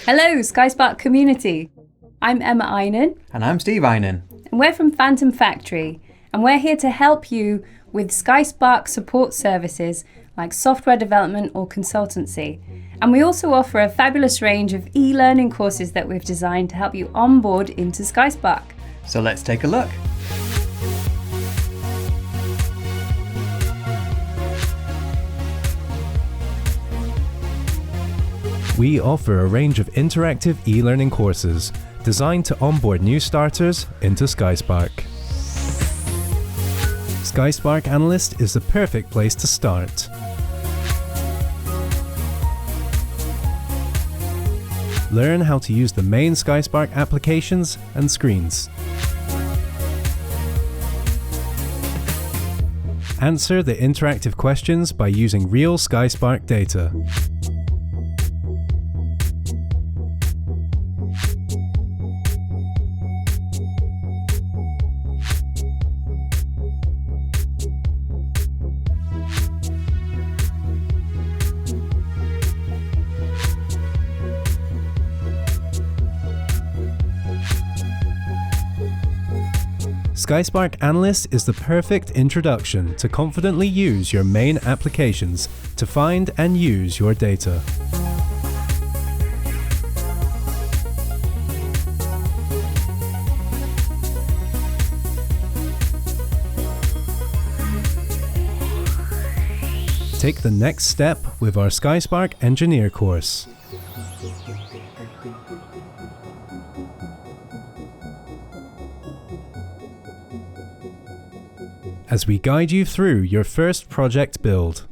Hello, SkySpark community. I'm Emma Einen. And I'm Steve Einen. And we're from Phantom Factory. And we're here to help you with SkySpark support services like software development or consultancy. And we also offer a fabulous range of e-learning courses that we've designed to help you onboard into SkySpark. So let's take a look. We offer a range of interactive e-learning courses designed to onboard new starters into SkySpark. SkySpark Analyst is the perfect place to start. Learn how to use the main SkySpark applications and screens. Answer the interactive questions by using real SkySpark data. SkySpark Analyst is the perfect introduction to confidently use your main applications to find and use your data. Take the next step with our SkySpark Engineer course. As we guide you through your first project build.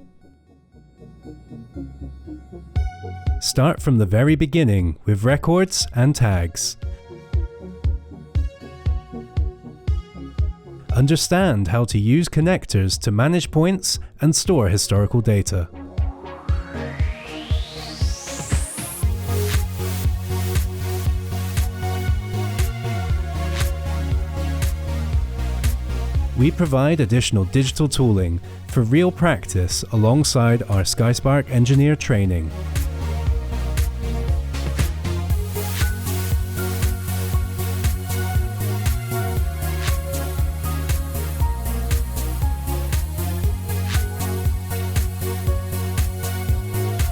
Start from the very beginning with records and tags. Understand how to use connectors to manage points and store historical data. We provide additional digital tooling for real practice alongside our SkySpark Engineer training.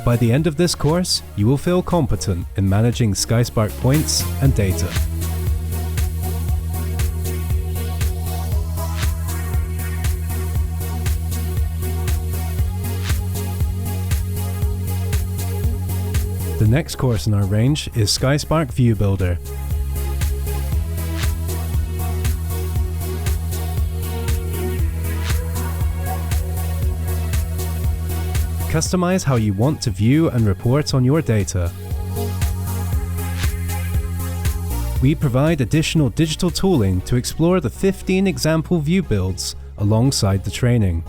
By the end of this course, you will feel competent in managing SkySpark points and data. The next course in our range is SkySpark View Builder. Customize how you want to view and report on your data. We provide additional digital tooling to explore the 15 example view builds alongside the training.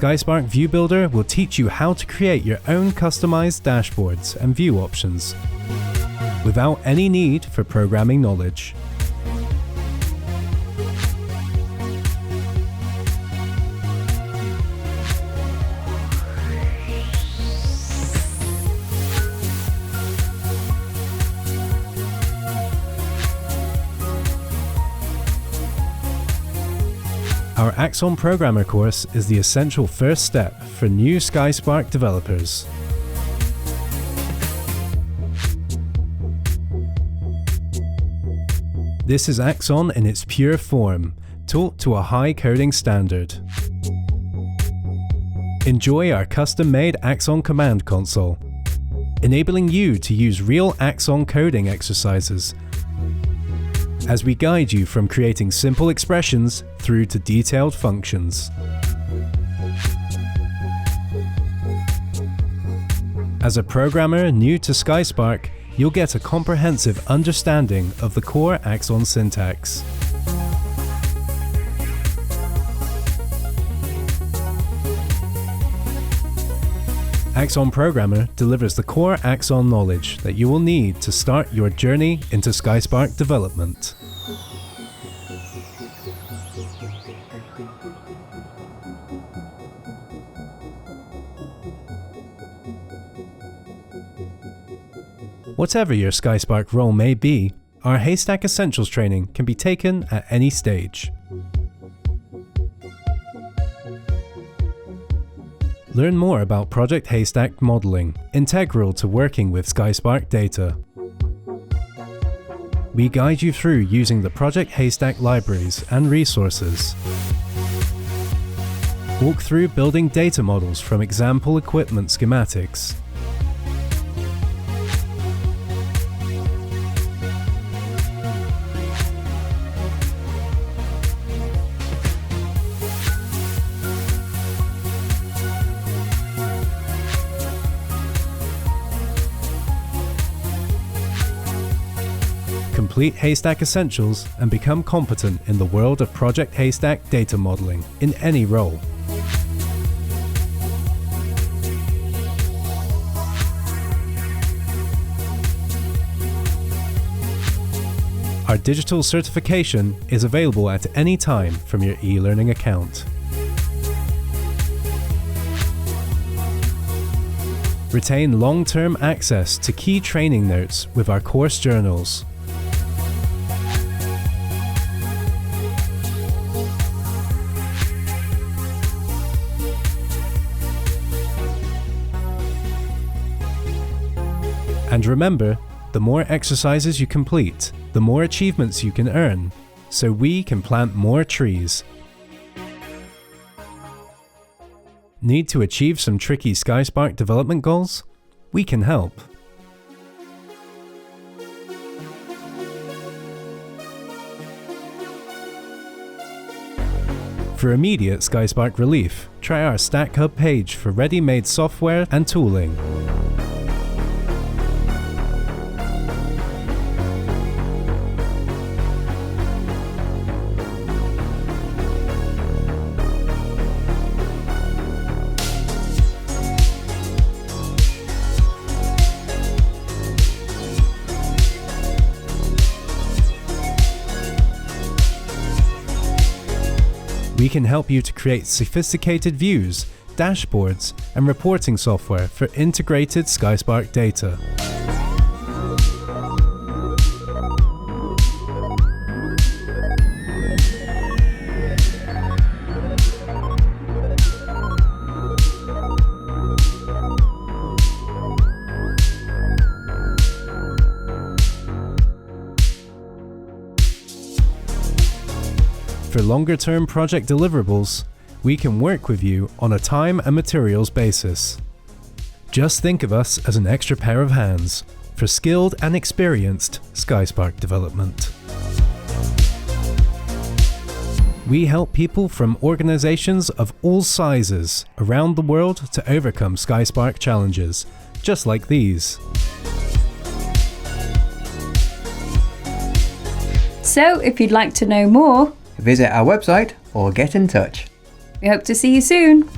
SkySpark View Builder will teach you how to create your own customized dashboards and view options without any need for programming knowledge. Our Axon Programmer course is the essential first step for new SkySpark developers. This is Axon in its pure form, taught to a high coding standard. Enjoy our custom-made Axon command console, enabling you to use real Axon coding exercises as we guide you from creating simple expressions through to detailed functions. As a programmer new to SkySpark, you'll get a comprehensive understanding of the core Axon syntax. Axon Programmer delivers the core Axon knowledge that you will need to start your journey into SkySpark development. Whatever your SkySpark role may be, our Haystack Essentials training can be taken at any stage. Learn more about Project Haystack modeling, integral to working with SkySpark data. We guide you through using the Project Haystack libraries and resources. Walk through building data models from example equipment schematics. Complete Haystack Essentials and become competent in the world of Project Haystack data modeling in any role. Our digital certification is available at any time from your e-learning account. Retain long-term access to key training notes with our course journals. And remember, the more exercises you complete, the more achievements you can earn, so we can plant more trees. Need to achieve some tricky SkySpark development goals? We can help. For immediate SkySpark relief, try our Stack Hub page for ready-made software and tooling. We can help you to create sophisticated views, dashboards, and reporting software for integrated SkySpark data. For longer-term project deliverables, we can work with you on a time and materials basis. Just think of us as an extra pair of hands for skilled and experienced SkySpark development. We help people from organizations of all sizes around the world to overcome SkySpark challenges, just like these. So, if you'd like to know more, Visit our website or get in touch. we hope to see you soon.